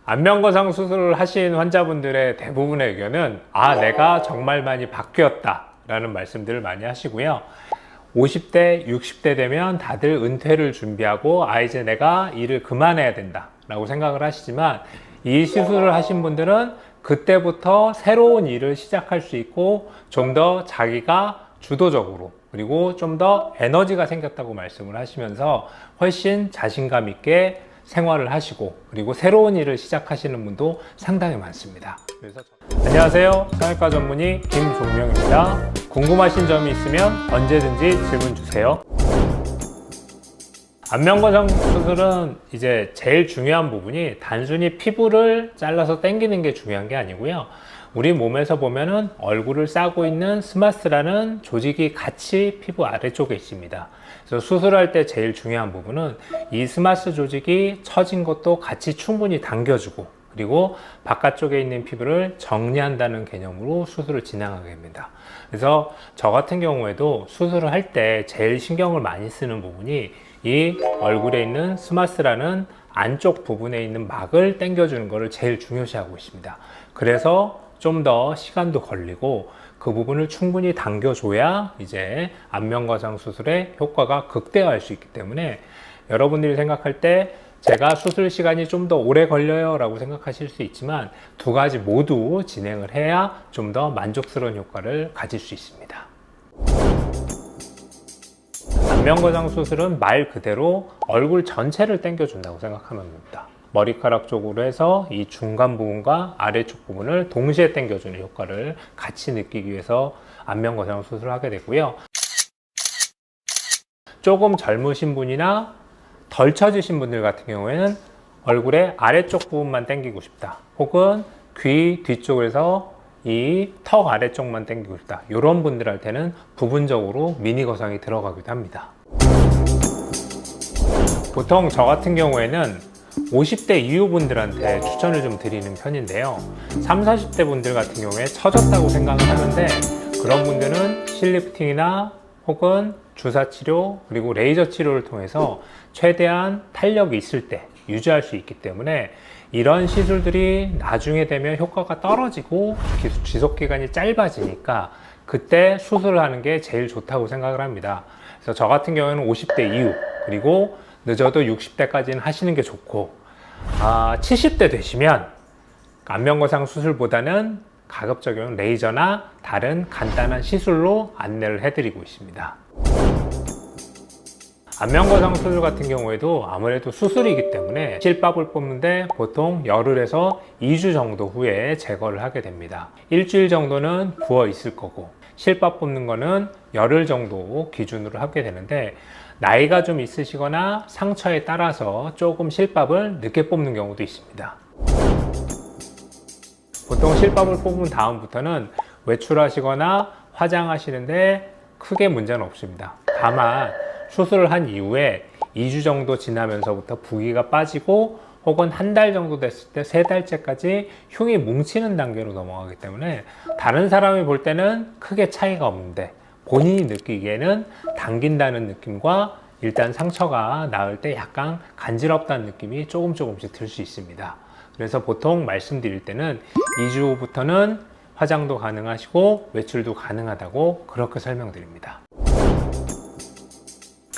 안면거상 수술을 하신 환자분들의 대부분의 의견은 내가 정말 많이 바뀌었다 라는 말씀들을 많이 하시고요. 50대, 60대 되면 다들 은퇴를 준비하고 이제 내가 일을 그만해야 된다 라고 생각을 하시지만, 이 시술을 하신 분들은 그때부터 새로운 일을 시작할 수 있고 좀 더 자기가 주도적으로, 그리고 좀 더 에너지가 생겼다고 말씀을 하시면서 훨씬 자신감 있게 생활을 하시고, 그리고 새로운 일을 시작하시는 분도 상당히 많습니다. 그래서 안녕하세요, 성형외과 전문의 김종명입니다. 궁금하신 점이 있으면 언제든지 질문 주세요. 안면거상 수술은 이제 제일 중요한 부분이 단순히 피부를 잘라서 당기는 게 중요한 게 아니고요. 우리 몸에서 보면은 얼굴을 싸고 있는 스마스라는 조직이 같이 피부 아래쪽에 있습니다. 그래서 수술할 때 제일 중요한 부분은 이 스마스 조직이 처진 것도 같이 충분히 당겨주고, 그리고 바깥쪽에 있는 피부를 정리한다는 개념으로 수술을 진행하게 됩니다. 그래서 저 같은 경우에도 수술을 할 때 제일 신경을 많이 쓰는 부분이 이 얼굴에 있는 스마스라는 안쪽 부분에 있는 막을 당겨주는 것을 제일 중요시하고 있습니다. 그래서 좀 더 시간도 걸리고 그 부분을 충분히 당겨줘야 이제 안면거상 수술의 효과가 극대화할 수 있기 때문에, 여러분들이 생각할 때 제가 수술 시간이 좀 더 오래 걸려요 라고 생각하실 수 있지만, 두 가지 모두 진행을 해야 좀 더 만족스러운 효과를 가질 수 있습니다. 안면거상 수술은 말 그대로 얼굴 전체를 당겨준다고 생각하면 됩니다. 머리카락 쪽으로 해서 이 중간 부분과 아래쪽 부분을 동시에 당겨주는 효과를 같이 느끼기 위해서 안면거상 수술을 하게 되고요. 조금 젊으신 분이나 덜 처지신 분들 같은 경우에는 얼굴의 아래쪽 부분만 당기고 싶다, 혹은 귀 뒤쪽에서 이 턱 아래쪽만 당기고 싶다, 이런 분들한테는 부분적으로 미니거상이 들어가기도 합니다. 보통 저 같은 경우에는 50대 이후 분들한테 추천을 좀 드리는 편인데요. 30, 40대 분들 같은 경우에 처졌다고 생각을 하는데, 그런 분들은 실리프팅이나 혹은 주사치료, 그리고 레이저 치료를 통해서 최대한 탄력이 있을 때 유지할 수 있기 때문에, 이런 시술들이 나중에 되면 효과가 떨어지고 지속기간이 짧아지니까 그때 수술을 하는 게 제일 좋다고 생각을 합니다. 그래서 저 같은 경우에는 50대 이후, 그리고 늦어도 60대까지는 하시는 게 좋고, 70대 되시면 안면거상 수술보다는 가급적이면 레이저나 다른 간단한 시술로 안내를 해드리고 있습니다. 안면거상 수술 같은 경우에도 아무래도 수술이기 때문에 실밥을 뽑는데 보통 열흘에서 2주 정도 후에 제거를 하게 됩니다. 일주일 정도는 부어 있을 거고, 실밥 뽑는 거는 열흘 정도 기준으로 하게 되는데, 나이가 좀 있으시거나 상처에 따라서 조금 실밥을 늦게 뽑는 경우도 있습니다. 보통 실밥을 뽑은 다음부터는 외출하시거나 화장하시는데 크게 문제는 없습니다. 다만 수술을 한 이후에 2주 정도 지나면서부터 부기가 빠지고, 혹은 한 달 정도 됐을 때 3달째까지 흉이 뭉치는 단계로 넘어가기 때문에 다른 사람이 볼 때는 크게 차이가 없는데, 본인이 느끼기에는 당긴다는 느낌과 일단 상처가 나을 때 약간 간지럽다는 느낌이 조금씩 들 수 있습니다. 그래서 보통 말씀드릴 때는 2주 후부터는 화장도 가능하시고 외출도 가능하다고 그렇게 설명드립니다.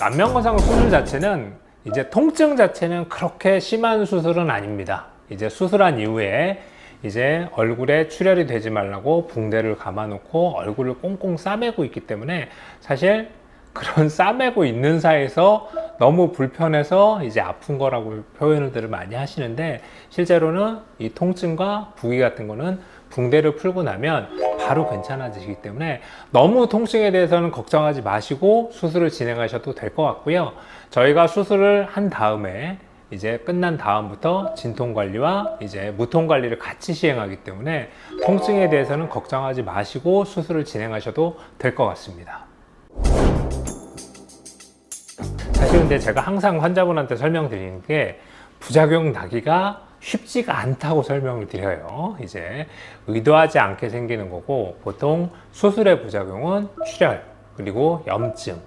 안면거상 수술 자체는 이제 통증 자체는 그렇게 심한 수술은 아닙니다. 이제 수술한 이후에 이제 얼굴에 출혈이 되지 말라고 붕대를 감아놓고 얼굴을 꽁꽁 싸매고 있기 때문에, 사실 그런 싸매고 있는 사이에서 너무 불편해서 이제 아픈 거라고 표현을 많이 하시는데, 실제로는 이 통증과 부기 같은 거는 붕대를 풀고 나면 바로 괜찮아지기 때문에 너무 통증에 대해서는 걱정하지 마시고 수술을 진행하셔도 될 것 같고요. 저희가 수술을 한 다음에 이제 끝난 다음부터 진통 관리와 이제 무통 관리를 같이 시행하기 때문에 통증에 대해서는 걱정하지 마시고 수술을 진행하셔도 될 것 같습니다. 사실 근데 제가 항상 환자분한테 설명드리는 게, 부작용 나기가 쉽지가 않다고 설명을 드려요. 이제 의도하지 않게 생기는 거고, 보통 수술의 부작용은 출혈, 그리고 염증,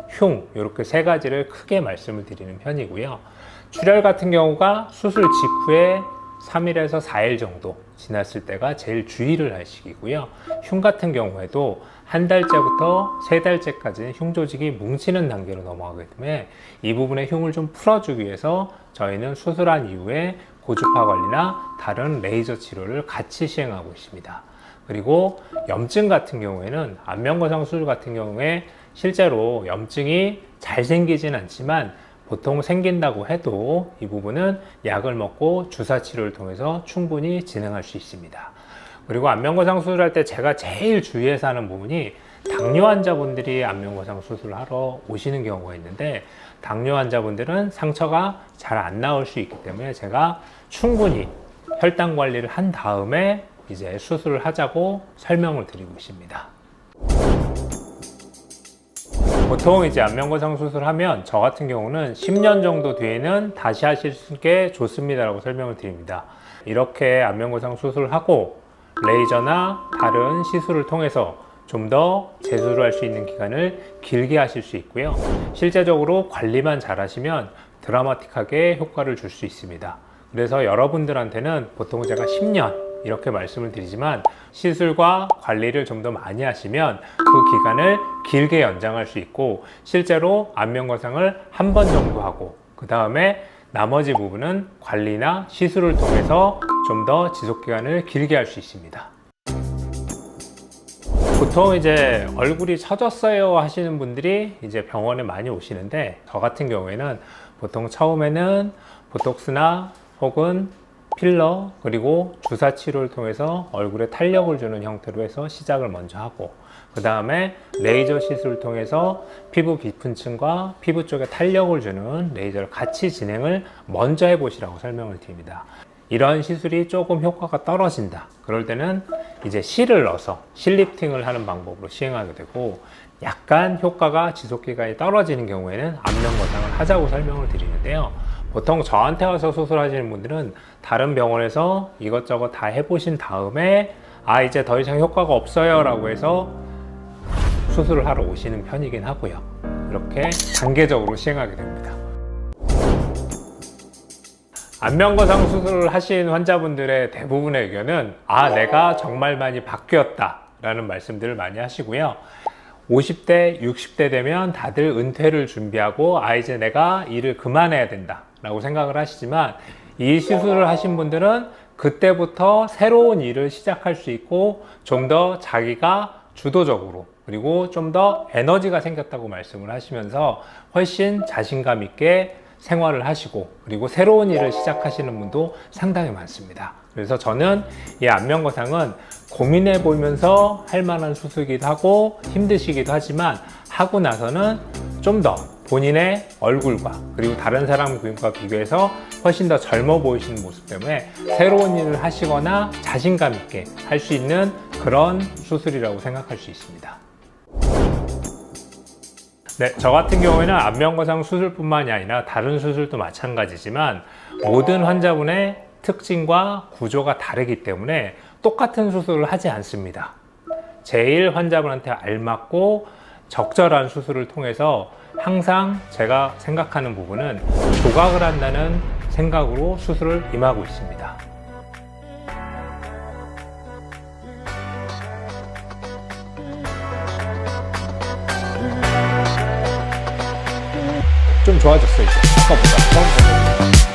흉, 이렇게 세 가지를 크게 말씀을 드리는 편이고요. 출혈 같은 경우가 수술 직후에 3일에서 4일 정도 지났을 때가 제일 주의를 할 시기고요. 흉 같은 경우에도 한 달째부터 3달째까지는 흉 조직이 뭉치는 단계로 넘어가기 때문에 이 부분의 흉을 좀 풀어주기 위해서 저희는 수술한 이후에 고주파 관리나 다른 레이저 치료를 같이 시행하고 있습니다. 그리고 염증 같은 경우에는 안면거상 수술 같은 경우에 실제로 염증이 잘 생기진 않지만 보통 생긴다고 해도 이 부분은 약을 먹고 주사 치료를 통해서 충분히 진행할 수 있습니다. 그리고 안면거상 수술할 때 제가 제일 주의해서 하는 부분이 당뇨 환자분들이 안면거상 수술을 하러 오시는 경우가 있는데 당뇨 환자분들은 상처가 잘 안 나올 수 있기 때문에 제가 충분히 혈당 관리를 한 다음에 이제 수술을 하자고 설명을 드리고 있습니다. 보통 이제 안면거상 수술하면 저 같은 경우는 10년 정도 뒤에는 다시 하실 게 좋습니다라고 설명을 드립니다. 이렇게 안면거상 수술을 하고 레이저나 다른 시술을 통해서 좀 더 재수를 할 수 있는 기간을 길게 하실 수 있고요. 실제적으로 관리만 잘 하시면 드라마틱하게 효과를 줄 수 있습니다. 그래서 여러분들한테는 보통 제가 10년 이렇게 말씀을 드리지만 시술과 관리를 좀 더 많이 하시면 그 기간을 길게 연장할 수 있고 실제로 안면거상을 한 번 정도 하고 그 다음에 나머지 부분은 관리나 시술을 통해서 좀 더 지속기간을 길게 할 수 있습니다. 보통 이제 얼굴이 처졌어요 하시는 분들이 이제 병원에 많이 오시는데 저 같은 경우에는 보통 처음에는 보톡스나 혹은 필러 그리고 주사 치료를 통해서 얼굴에 탄력을 주는 형태로 해서 시작을 먼저 하고 그 다음에 레이저 시술을 통해서 피부 비분층과 피부 쪽에 탄력을 주는 레이저를 같이 진행을 먼저 해보시라고 설명을 드립니다. 이런 시술이 조금 효과가 떨어진다 그럴 때는 이제 실을 넣어서 실 리프팅을 하는 방법으로 시행하게 되고 약간 효과가 지속기간이 떨어지는 경우에는 안면거상을 하자고 설명을 드리는데요. 보통 저한테 와서 수술하시는 분들은 다른 병원에서 이것저것 다 해보신 다음에 이제 더 이상 효과가 없어요 라고 해서 수술을 하러 오시는 편이긴 하고요. 이렇게 단계적으로 시행하게 됩니다. 안면거상 수술을 하신 환자분들의 대부분의 의견은 내가 정말 많이 바뀌었다 라는 말씀들을 많이 하시고요. 50대, 60대 되면 다들 은퇴를 준비하고 이제 내가 일을 그만해야 된다 라고 생각을 하시지만 이 시술을 하신 분들은 그때부터 새로운 일을 시작할 수 있고 좀 더 자기가 주도적으로 그리고 좀 더 에너지가 생겼다고 말씀을 하시면서 훨씬 자신감 있게 생활을 하시고 그리고 새로운 일을 시작하시는 분도 상당히 많습니다. 그래서 저는 이 안면거상은 고민해 보면서 할 만한 수술이기도 하고 힘드시기도 하지만 하고 나서는 좀 더 본인의 얼굴과 그리고 다른 사람과 비교해서 훨씬 더 젊어 보이시는 모습 때문에 새로운 일을 하시거나 자신감 있게 할 수 있는 그런 수술이라고 생각할 수 있습니다. 네, 저 같은 경우에는 안면거상 수술뿐만이 아니라 다른 수술도 마찬가지지만 모든 환자분의 특징과 구조가 다르기 때문에 똑같은 수술을 하지 않습니다. 제일 환자분한테 알맞고 적절한 수술을 통해서 항상 제가 생각하는 부분은 조각을 한다는 생각으로 수술을 임하고 있습니다. 좀 좋아졌어요, 이제. 아까보다.